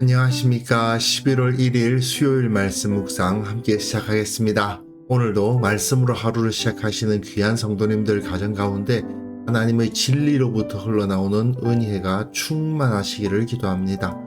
안녕하십니까. 11월 1일 수요일 말씀 묵상 함께 시작하겠습니다. 오늘도 말씀으로 하루를 시작하시는 귀한 성도님들 가정 가운데 하나님의 진리로부터 흘러나오는 은혜가 충만하시기를 기도합니다.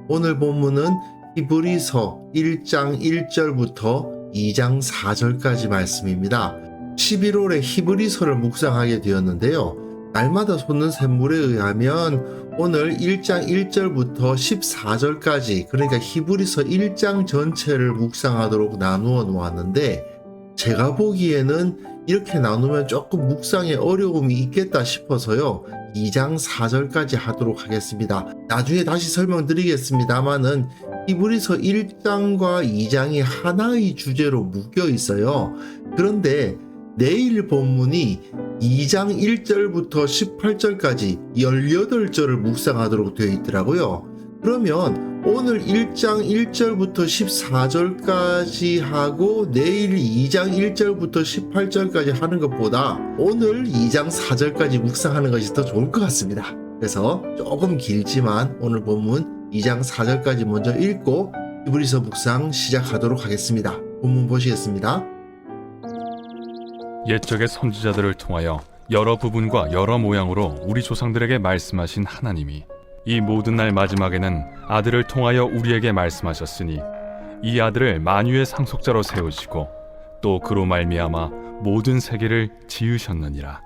오늘 본문은 히브리서 1장 1절부터 2장 4절까지 말씀입니다. 11월에 히브리서를 묵상하게 되었는데요. 날마다 솟는 샘물에 의하면 오늘 1장 1절부터 14절까지, 그러니까 히브리서 1장 전체를 묵상하도록 나누어 놓았는데, 제가 보기에는 이렇게 나누면 조금 묵상에 어려움이 있겠다 싶어서요, 2장 4절까지 하도록 하겠습니다. 나중에 다시 설명드리겠습니다만은 히브리서 1장과 2장이 하나의 주제로 묶여 있어요. 그런데 내일 본문이 2장 1절부터 18절까지 18절을 묵상하도록 되어 있더라고요. 그러면 오늘 1장 1절부터 14절까지 하고 내일 2장 1절부터 18절까지 하는 것보다 오늘 2장 4절까지 묵상하는 것이 더 좋을 것 같습니다. 그래서 조금 길지만 오늘 본문 2장 4절까지 먼저 읽고 히브리서 묵상 시작하도록 하겠습니다. 본문 보시겠습니다. 옛적의 선지자들을 통하여 여러 부분과 여러 모양으로 우리 조상들에게 말씀하신 하나님이 이 모든 날 마지막에는 아들을 통하여 우리에게 말씀하셨으니 이 아들을 만유의 상속자로 세우시고 또 그로 말미암아 모든 세계를 지으셨느니라.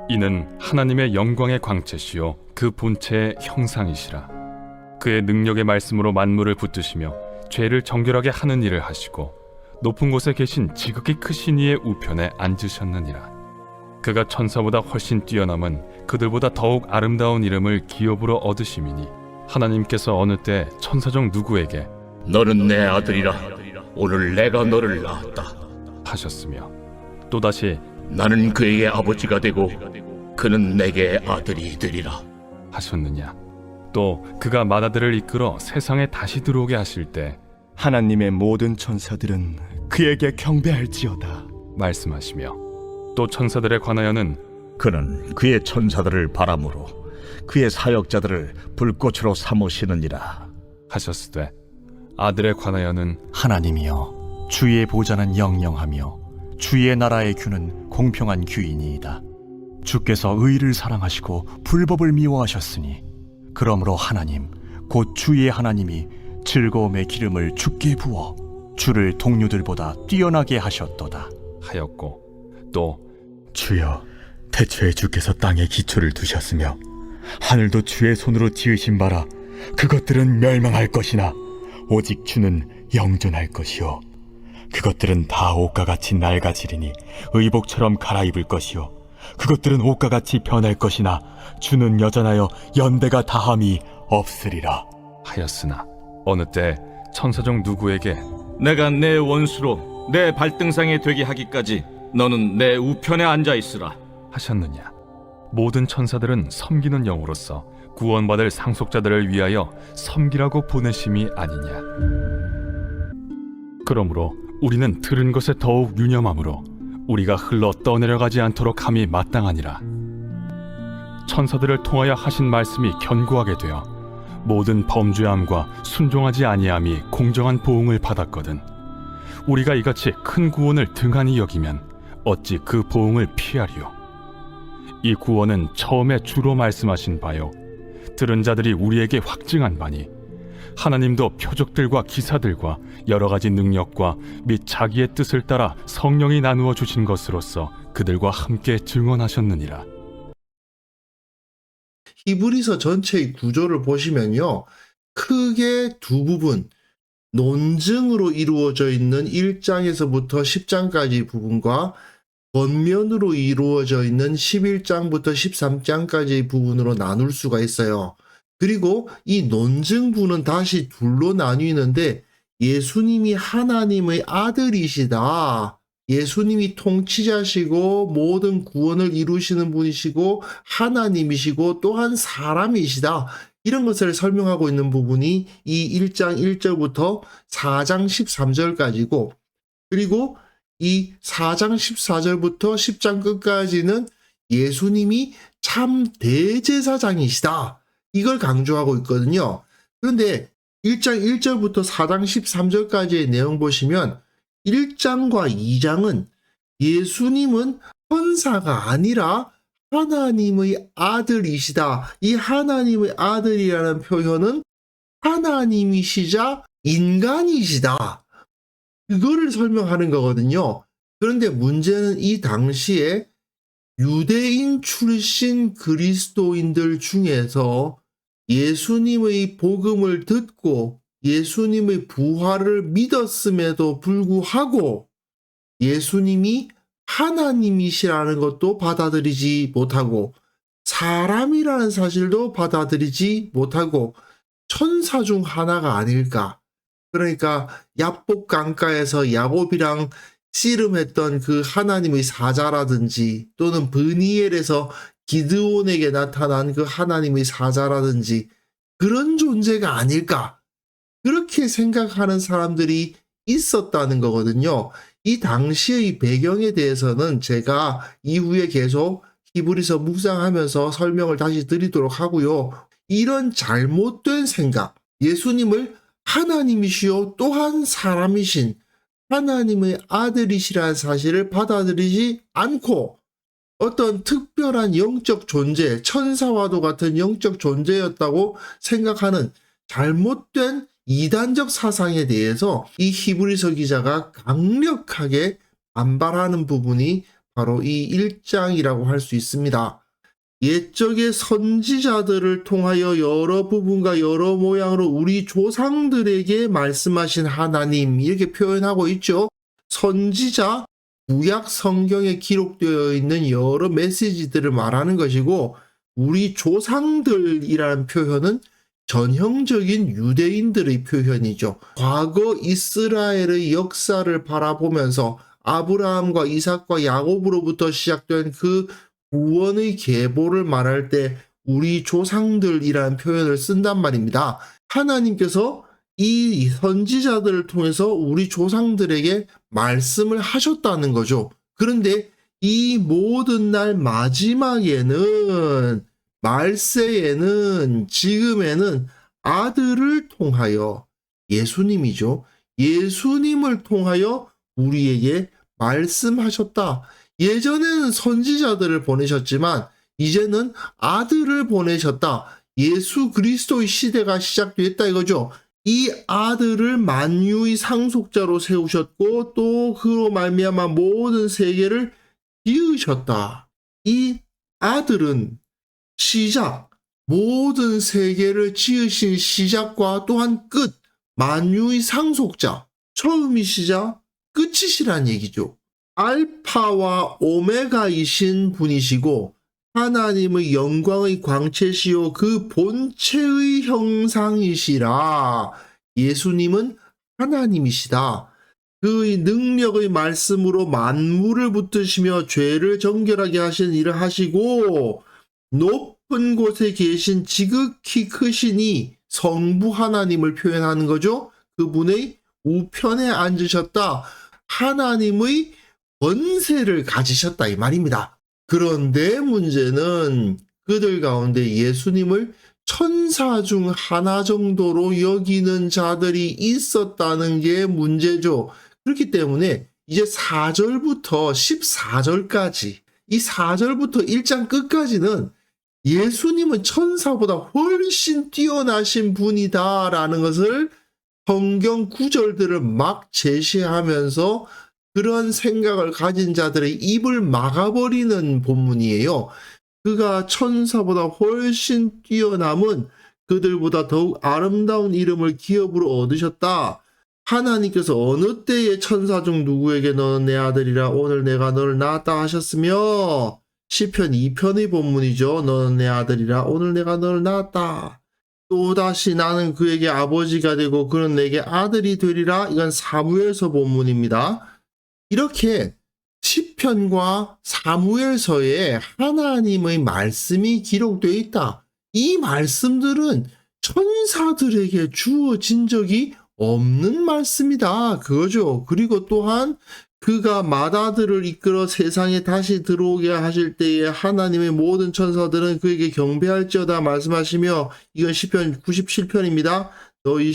이는 하나님의 영광의 광채시요 그 본체의 형상이시라. 그의 능력의 말씀으로 만물을 붙드시며 죄를 정결하게 하는 일을 하시고 높은 곳에 계신 지극히 크신 이의 우편에 앉으셨느니라. 그가 천사보다 훨씬 뛰어남은 그들보다 더욱 아름다운 이름을 기업으로 얻으심이니 하나님께서 어느 때 천사 중 누구에게 너는 내 아들이라 오늘 내가 너를 낳았다 하셨으며 또다시 나는 그에게 아버지가 되고 그는 내게 아들이 되리라 하셨느냐. 또 그가 맏아들을 이끌어 세상에 다시 들어오게 하실 때 하나님의 모든 천사들은 그에게 경배할지어다 말씀하시며 또 천사들에 관하여는 그는 그의 천사들을 바람으로 그의 사역자들을 불꽃으로 삼으시느니라 하셨으되 아들에 관하여는 하나님이여 주의 보좌는 영영하며 주의 나라의 규는 공평한 규이니이다. 주께서 의를 사랑하시고 불법을 미워하셨으니 그러므로 하나님 곧 주의 하나님이 즐거움의 기름을 주께 부어 주를 동료들보다 뛰어나게 하셨도다 하였고 또 주여, 태초에 주께서 땅에 기초를 두셨으며 하늘도 주의 손으로 지으신 바라 그것들은 멸망할 것이나 오직 주는 영존할 것이요 그것들은 다 옷과 같이 낡아지리니 의복처럼 갈아입을 것이요 그것들은 옷과 같이 변할 것이나 주는 여전하여 연대가 다함이 없으리라 하였으나 어느 때 천사 중 누구에게 내가 내 원수로 내 발등상에 되게 하기까지 너는 내 우편에 앉아 있으라 하셨느냐. 모든 천사들은 섬기는 영으로서 구원받을 상속자들을 위하여 섬기라고 보내심이 아니냐. 그러므로 우리는 들은 것에 더욱 유념함으로 우리가 흘러 떠내려가지 않도록 함이 마땅하니라. 천사들을 통하여 하신 말씀이 견고하게 되어 모든 범죄함과 순종하지 아니함이 공정한 보응을 받았거든. 우리가 이같이 큰 구원을 등한히 여기면 어찌 그 보응을 피하리요. 이 구원은 처음에 주로 말씀하신 바요 들은 자들이 우리에게 확증한 바니 하나님도 표적들과 기사들과 여러 가지 능력과 및 자기의 뜻을 따라 성령이 나누어 주신 것으로서 그들과 함께 증언하셨느니라. 히브리서 전체의 구조를 보시면요, 크게 두 부분, 논증으로 이루어져 있는 1장에서부터 10장까지 부분과 겉면으로 이루어져 있는 11장부터 13장까지의 부분으로 나눌 수가 있어요. 그리고 이 논증부는 다시 둘로 나뉘는데 예수님이 하나님의 아들이시다. 예수님이 통치자시고 모든 구원을 이루시는 분이시고 하나님이시고 또한 사람이시다. 이런 것을 설명하고 있는 부분이 이 1장 1절부터 4장 13절까지고, 그리고 이 4장 14절부터 10장 끝까지는 예수님이 참 대제사장이시다. 이걸 강조하고 있거든요. 그런데 1장 1절부터 4장 13절까지의 내용 보시면 1장과 2장은 예수님은 천사가 아니라 하나님의 아들이시다. 이 하나님의 아들이라는 표현은 하나님이시자 인간이시다. 그거를 설명하는 거거든요. 그런데 문제는 이 당시에 유대인 출신 그리스도인들 중에서 예수님의 복음을 듣고 예수님의 부활을 믿었음에도 불구하고 예수님이 하나님이시라는 것도 받아들이지 못하고 사람이라는 사실도 받아들이지 못하고 천사 중 하나가 아닐까. 그러니까 야복 강가에서 야곱이랑 씨름했던 그 하나님의 사자라든지 또는 브니엘에서 기드온에게 나타난 그 하나님의 사자라든지 그런 존재가 아닐까. 그렇게 생각하는 사람들이 있었다는 거거든요. 이 당시의 배경에 대해서는 제가 이후에 계속 히브리서 묵상하면서 설명을 다시 드리도록 하고요. 이런 잘못된 생각, 예수님을 하나님이시요 또한 사람이신 하나님의 아들이시라는 사실을 받아들이지 않고 어떤 특별한 영적 존재, 천사와도 같은 영적 존재였다고 생각하는 잘못된 이단적 사상에 대해서 이 히브리서 기자가 강력하게 반발하는 부분이 바로 이 1장이라고 할 수 있습니다. 옛적의 선지자들을 통하여 여러 부분과 여러 모양으로 우리 조상들에게 말씀하신 하나님 이렇게 표현하고 있죠. 선지자, 구약 성경에 기록되어 있는 여러 메시지들을 말하는 것이고 우리 조상들이라는 표현은 전형적인 유대인들의 표현이죠. 과거 이스라엘의 역사를 바라보면서 아브라함과 이삭과 야곱으로부터 시작된 그 구원의 계보를 말할 때 우리 조상들이라는 표현을 쓴단 말입니다. 하나님께서 이 선지자들을 통해서 우리 조상들에게 말씀을 하셨다는 거죠. 그런데 이 모든 날 마지막에는 말세에는 지금에는 아들을 통하여 예수님이죠. 예수님을 통하여 우리에게 말씀하셨다. 예전에는 선지자들을 보내셨지만 이제는 아들을 보내셨다. 예수 그리스도의 시대가 시작됐다 이거죠. 이 아들을 만유의 상속자로 세우셨고 또 그로 말미암아 모든 세계를 지으셨다. 이 아들은 시작, 모든 세계를 지으신 시작과 또한 끝, 만유의 상속자, 처음이시자 끝이시란 얘기죠. 알파와 오메가이신 분이시고 하나님의 영광의 광채시요 그 본체의 형상이시라. 예수님은 하나님이시다. 그의 능력의 말씀으로 만물을 붙드시며 죄를 정결하게 하신 일을 하시고 높은 곳에 계신 지극히 크시니 성부 하나님을 표현하는 거죠. 그분의 우편에 앉으셨다. 하나님의 권세를 가지셨다 이 말입니다. 그런데 문제는 그들 가운데 예수님을 천사 중 하나 정도로 여기는 자들이 있었다는 게 문제죠. 그렇기 때문에 이제 4절부터 14절까지 이 4절부터 1장 끝까지는 예수님은 천사보다 훨씬 뛰어나신 분이다라는 것을 성경 구절들을 막 제시하면서 그런 생각을 가진 자들의 입을 막아버리는 본문이에요. 그가 천사보다 훨씬 뛰어남은 그들보다 더욱 아름다운 이름을 기업으로 얻으셨다. 하나님께서 어느 때에 천사 중 누구에게 너는 내 아들이라 오늘 내가 너를 낳았다 하셨으며 시편 2편의 본문이죠. 너는 내 아들이라 오늘 내가 너를 낳았다. 또다시 나는 그에게 아버지가 되고 그는 내게 아들이 되리라. 이건 사무엘서 본문입니다. 이렇게 시편과 사무엘서에 하나님의 말씀이 기록되어 있다. 이 말씀들은 천사들에게 주어진 적이 없는 말씀이다. 그거죠. 그리고 또한 그가 맏아들을 이끌어 세상에 다시 들어오게 하실 때에 하나님의 모든 천사들은 그에게 경배할지어다 말씀하시며 이건 시편 97편입니다. 너희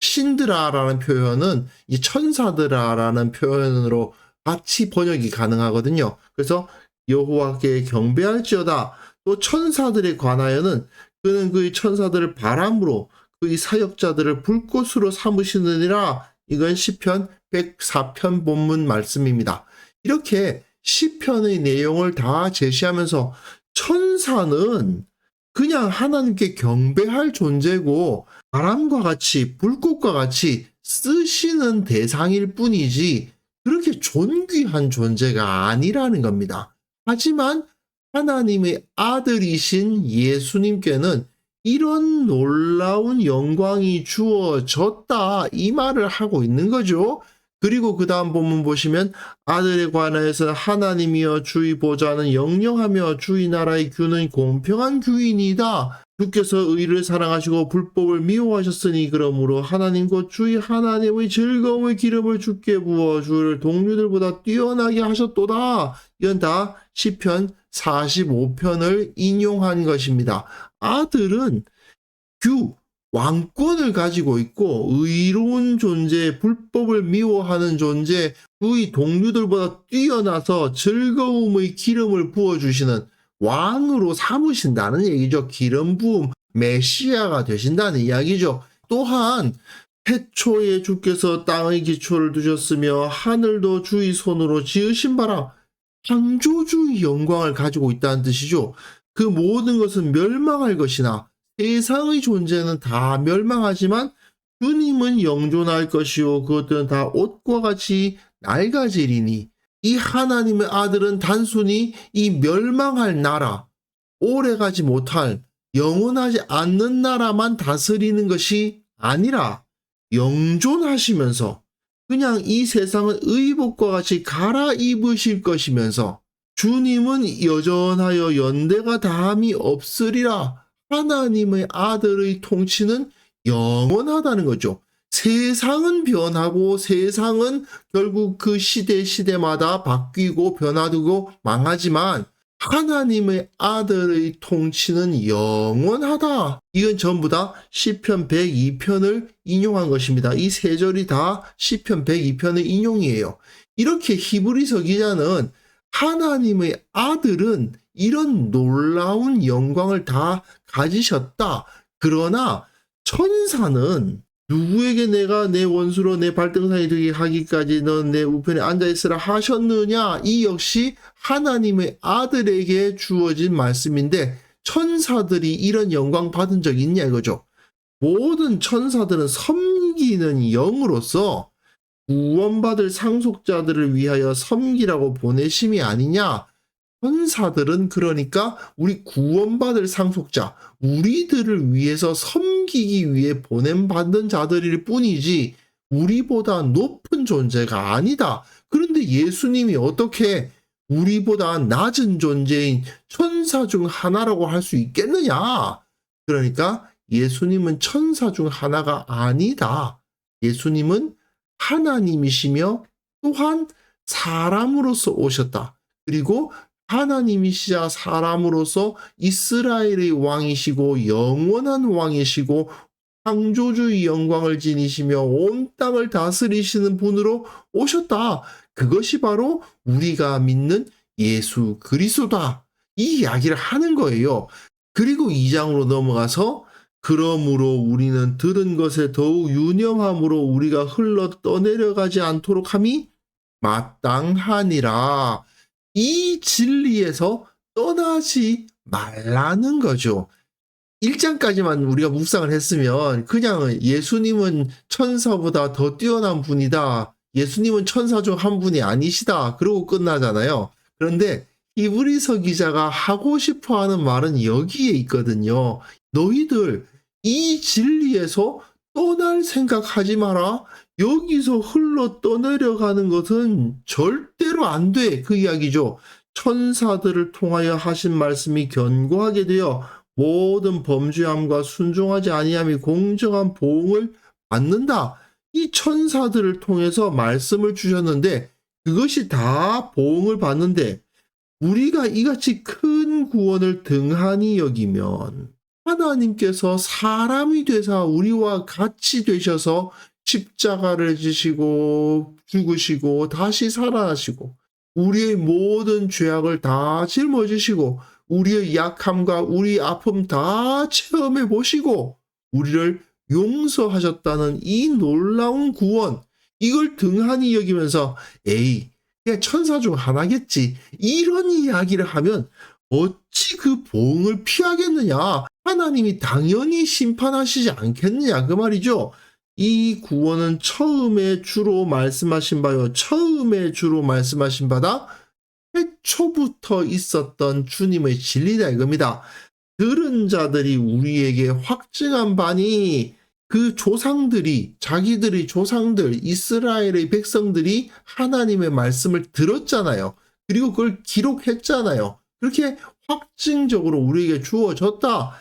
신들아라는 표현은 이 천사들아라는 표현으로 같이 번역이 가능하거든요. 그래서 여호와께 경배할지어다. 또 천사들에 관하여는 그는 그의 천사들을 바람으로 그의 사역자들을 불꽃으로 삼으시느니라. 이건 시편 104편 본문 말씀입니다. 이렇게 시편의 내용을 다 제시하면서 천사는 그냥 하나님께 경배할 존재고 바람과 같이 불꽃과 같이 쓰시는 대상일 뿐이지 그렇게 존귀한 존재가 아니라는 겁니다. 하지만 하나님의 아들이신 예수님께는 이런 놀라운 영광이 주어졌다 이 말을 하고 있는 거죠. 그리고 그 다음 본문 보시면 아들에 관하여서 하나님이여 주의 보좌는 영영하며 주의 나라의 규는 공평한 규이니이다. 주께서 의를 사랑하시고 불법을 미워하셨으니 그러므로 하나님 곧 주의 하나님의 즐거움의 기름을 주께 부어 주를 동료들보다 뛰어나게 하셨도다. 이건 다 시편 45편을 인용한 것입니다. 아들은 왕권을 가지고 있고 의로운 존재, 불법을 미워하는 존재, 주의 동료들보다 뛰어나서 즐거움의 기름을 부어주시는 왕으로 삼으신다는 얘기죠. 기름 부음, 메시아가 되신다는 이야기죠. 또한 태초에 주께서 땅의 기초를 두셨으며 하늘도 주의 손으로 지으신 바라. 창조주의 영광을 가지고 있다는 뜻이죠. 그 모든 것은 멸망할 것이나 세상의 존재는 다 멸망하지만 주님은 영존할 것이요 그것들은 다 옷과 같이 낡아지리니 이 하나님의 아들은 단순히 이 멸망할 나라, 오래가지 못할 영원하지 않는 나라만 다스리는 것이 아니라 영존하시면서 그냥 이 세상은 의복과 같이 갈아입으실 것이면서 주님은 여전하여 연대가 다함이 없으리라. 하나님의 아들의 통치는 영원하다는 거죠. 세상은 변하고 세상은 결국 그 시대마다 바뀌고 변화되고 망하지만 하나님의 아들의 통치는 영원하다. 이건 전부 다 시편 102편을 인용한 것입니다. 이 세 절이 다 시편 102편의 인용이에요. 이렇게 히브리서 기자는 하나님의 아들은 이런 놀라운 영광을 다 가지셨다. 그러나 천사는 누구에게 내가 내 원수로 내 발등상이 되게 하기까지 넌 내 우편에 앉아있으라 하셨느냐? 이 역시 하나님의 아들에게 주어진 말씀인데 천사들이 이런 영광 받은 적이 있냐 이거죠. 모든 천사들은 섬기는 영으로서 구원받을 상속자들을 위하여 섬기라고 보내심이 아니냐. 천사들은 그러니까 우리 구원받을 상속자, 우리들을 위해서 섬기기 위해 보냄받는 자들일 뿐이지 우리보다 높은 존재가 아니다. 그런데 예수님이 어떻게 우리보다 낮은 존재인 천사 중 하나라고 할 수 있겠느냐? 그러니까 예수님은 천사 중 하나가 아니다. 예수님은 하나님이시며 또한 사람으로서 오셨다. 그리고 하나님이시자 사람으로서 이스라엘의 왕이시고 영원한 왕이시고 창조주의 영광을 지니시며 온 땅을 다스리시는 분으로 오셨다. 그것이 바로 우리가 믿는 예수 그리스도다. 이 이야기를 하는 거예요. 그리고 2장으로 넘어가서 그러므로 우리는 들은 것에 더욱 유념함으로 우리가 흘러 떠내려가지 않도록 함이 마땅하니라. 이 진리에서 떠나지 말라는 거죠. 1장까지만 우리가 묵상을 했으면 그냥 예수님은 천사보다 더 뛰어난 분이다. 예수님은 천사 중 한 분이 아니시다. 그러고 끝나잖아요. 그런데 히브리서 기자가 하고 싶어 하는 말은 여기에 있거든요. 너희들 이 진리에서 떠날 생각하지 마라. 여기서 흘러 떠내려가는 것은 절대로 안 돼. 그 이야기죠. 천사들을 통하여 하신 말씀이 견고하게 되어 모든 범죄함과 순종하지 아니함이 공정한 보응을 받는다. 이 천사들을 통해서 말씀을 주셨는데 그것이 다 보응을 받는데 우리가 이같이 큰 구원을 등한히 여기면 하나님께서 사람이 되사 우리와 같이 되셔서 십자가를 지시고 죽으시고 다시 살아나시고 우리의 모든 죄악을 다 짊어지시고 우리의 약함과 우리 아픔 다 체험해 보시고 우리를 용서하셨다는 이 놀라운 구원, 이걸 등한히 여기면서 에이, 그냥 천사 중 하나겠지, 이런 이야기를 하면 어찌 그 보응을 피하겠느냐. 하나님이 당연히 심판하시지 않겠느냐 그 말이죠. 이 구원은 처음에 주로 말씀하신 바다 태초부터 있었던 주님의 진리다 이겁니다. 들은 자들이 우리에게 확증한 바니 그 조상들이, 자기들의 조상들, 이스라엘의 백성들이 하나님의 말씀을 들었잖아요. 그리고 그걸 기록했잖아요. 그렇게 확증적으로 우리에게 주어졌다.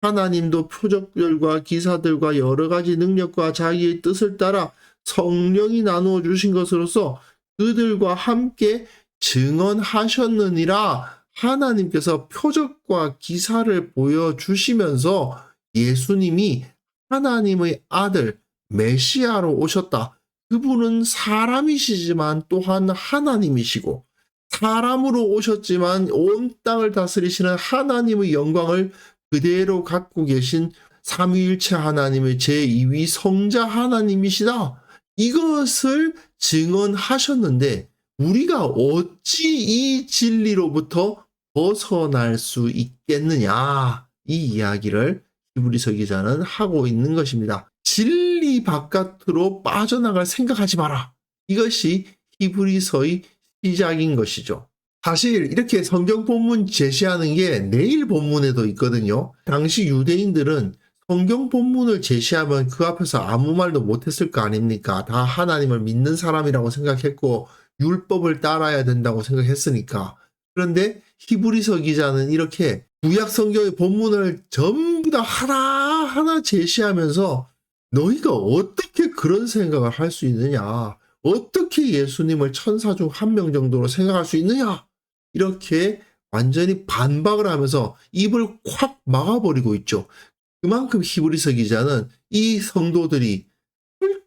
하나님도 표적들과 기사들과 여러 가지 능력과 자기의 뜻을 따라 성령이 나누어 주신 것으로서 그들과 함께 증언하셨느니라. 하나님께서 표적과 기사를 보여주시면서 예수님이 하나님의 아들 메시아로 오셨다. 그분은 사람이시지만 또한 하나님이시고 사람으로 오셨지만 온 땅을 다스리시는 하나님의 영광을 그대로 갖고 계신 삼위일체 하나님의 제2위 성자 하나님이시다. 이것을 증언하셨는데 우리가 어찌 이 진리로부터 벗어날 수 있겠느냐, 이 이야기를 히브리서 기자는 하고 있는 것입니다. 진리 바깥으로 빠져나갈 생각하지 마라. 이것이 히브리서의 시작인 것이죠. 사실 이렇게 성경 본문 제시하는 게 내일 본문에도 있거든요. 당시 유대인들은 성경 본문을 제시하면 그 앞에서 아무 말도 못했을 거 아닙니까? 다 하나님을 믿는 사람이라고 생각했고 율법을 따라야 된다고 생각했으니까. 그런데 히브리서 기자는 이렇게 구약 성경의 본문을 전부 다 하나하나 제시하면서 너희가 어떻게 그런 생각을 할 수 있느냐? 어떻게 예수님을 천사 중 한 명 정도로 생각할 수 있느냐? 이렇게 완전히 반박을 하면서 입을 확 막아버리고 있죠. 그만큼 히브리서 기자는 이 성도들이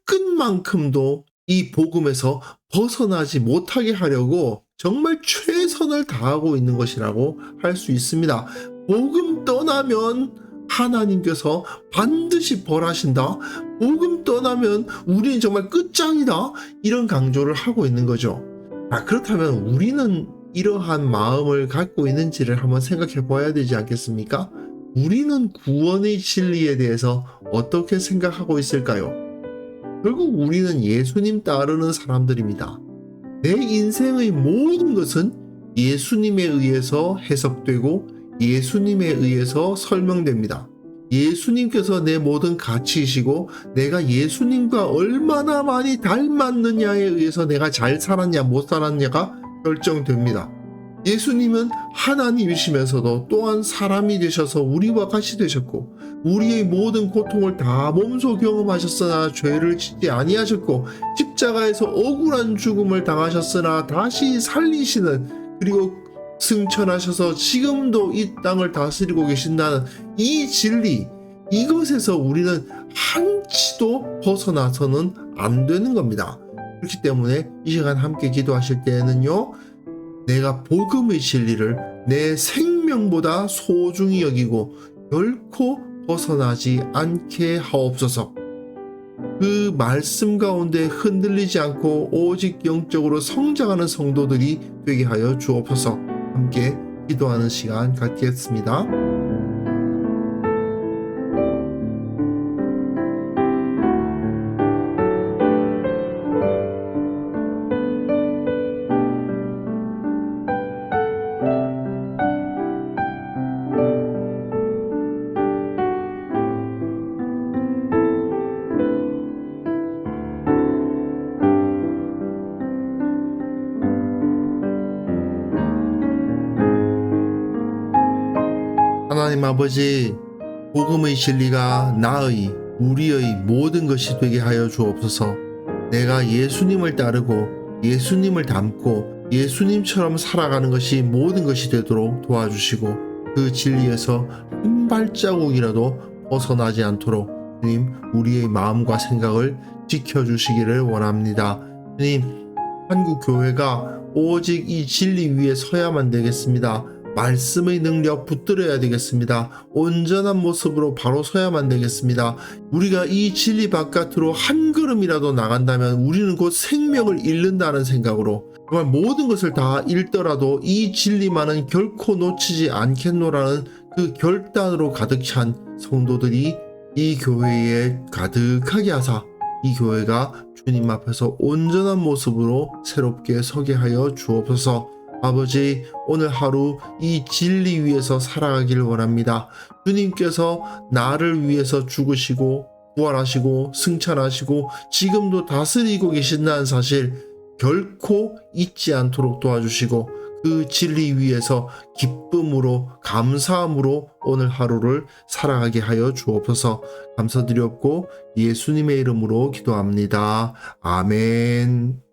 끝만큼도 이 복음에서 벗어나지 못하게 하려고 정말 최선을 다하고 있는 것이라고 할 수 있습니다. 복음 떠나면 하나님께서 반드시 벌하신다. 복음 떠나면 우리는 정말 끝장이다. 이런 강조를 하고 있는 거죠. 그렇다면 우리는 이러한 마음을 갖고 있는지를 한번 생각해 봐야 되지 않겠습니까? 우리는 구원의 진리에 대해서 어떻게 생각하고 있을까요? 결국 우리는 예수님 따르는 사람들입니다. 내 인생의 모든 것은 예수님에 의해서 해석되고 예수님에 의해서 설명됩니다. 예수님께서 내 모든 가치이시고 내가 예수님과 얼마나 많이 닮았느냐에 의해서 내가 잘 살았냐 못 살았냐가 결정됩니다. 예수님은 하나님이시면서도 또한 사람이 되셔서 우리와 같이 되셨고 우리의 모든 고통을 다 몸소 경험하셨으나 죄를 짓지 아니하셨고 십자가에서 억울한 죽음을 당하셨으나 다시 살리시는, 그리고 승천하셔서 지금도 이 땅을 다스리고 계신다는 이 진리, 이것에서 우리는 한치도 벗어나서는 안 되는 겁니다. 그렇기 때문에 이 시간 함께 기도하실 때에는요, 내가 복음의 진리를 내 생명보다 소중히 여기고 결코 벗어나지 않게 하옵소서. 그 말씀 가운데 흔들리지 않고 오직 영적으로 성장하는 성도들이 되게 하여 주옵소서. 함께 기도하는 시간 갖겠습니다. 하나님 아버지, 복음의 진리가 나의, 우리의 모든 것이 되게 하여 주옵소서. 내가 예수님을 따르고 예수님을 닮고 예수님처럼 살아가는 것이 모든 것이 되도록 도와주시고 그 진리에서 한 발자국이라도 벗어나지 않도록 주님 우리의 마음과 생각을 지켜주시기를 원합니다. 주님 한국 교회가 오직 이 진리 위에 서야만 되겠습니다. 말씀의 능력 붙들어야 되겠습니다. 온전한 모습으로 바로 서야만 되겠습니다. 우리가 이 진리 바깥으로 한 걸음이라도 나간다면 우리는 곧 생명을 잃는다는 생각으로 정말 모든 것을 다 잃더라도 이 진리만은 결코 놓치지 않겠노라는 그 결단으로 가득 찬 성도들이 이 교회에 가득하게 하사 이 교회가 주님 앞에서 온전한 모습으로 새롭게 서게 하여 주옵소서. 아버지, 오늘 하루 이 진리 위에서 살아가기를 원합니다. 주님께서 나를 위해서 죽으시고 부활하시고 승천하시고 지금도 다스리고 계신다는 사실 결코 잊지 않도록 도와주시고 그 진리 위에서 기쁨으로 감사함으로 오늘 하루를 살아가게 하여 주옵소서. 감사드렸고 예수님의 이름으로 기도합니다. 아멘.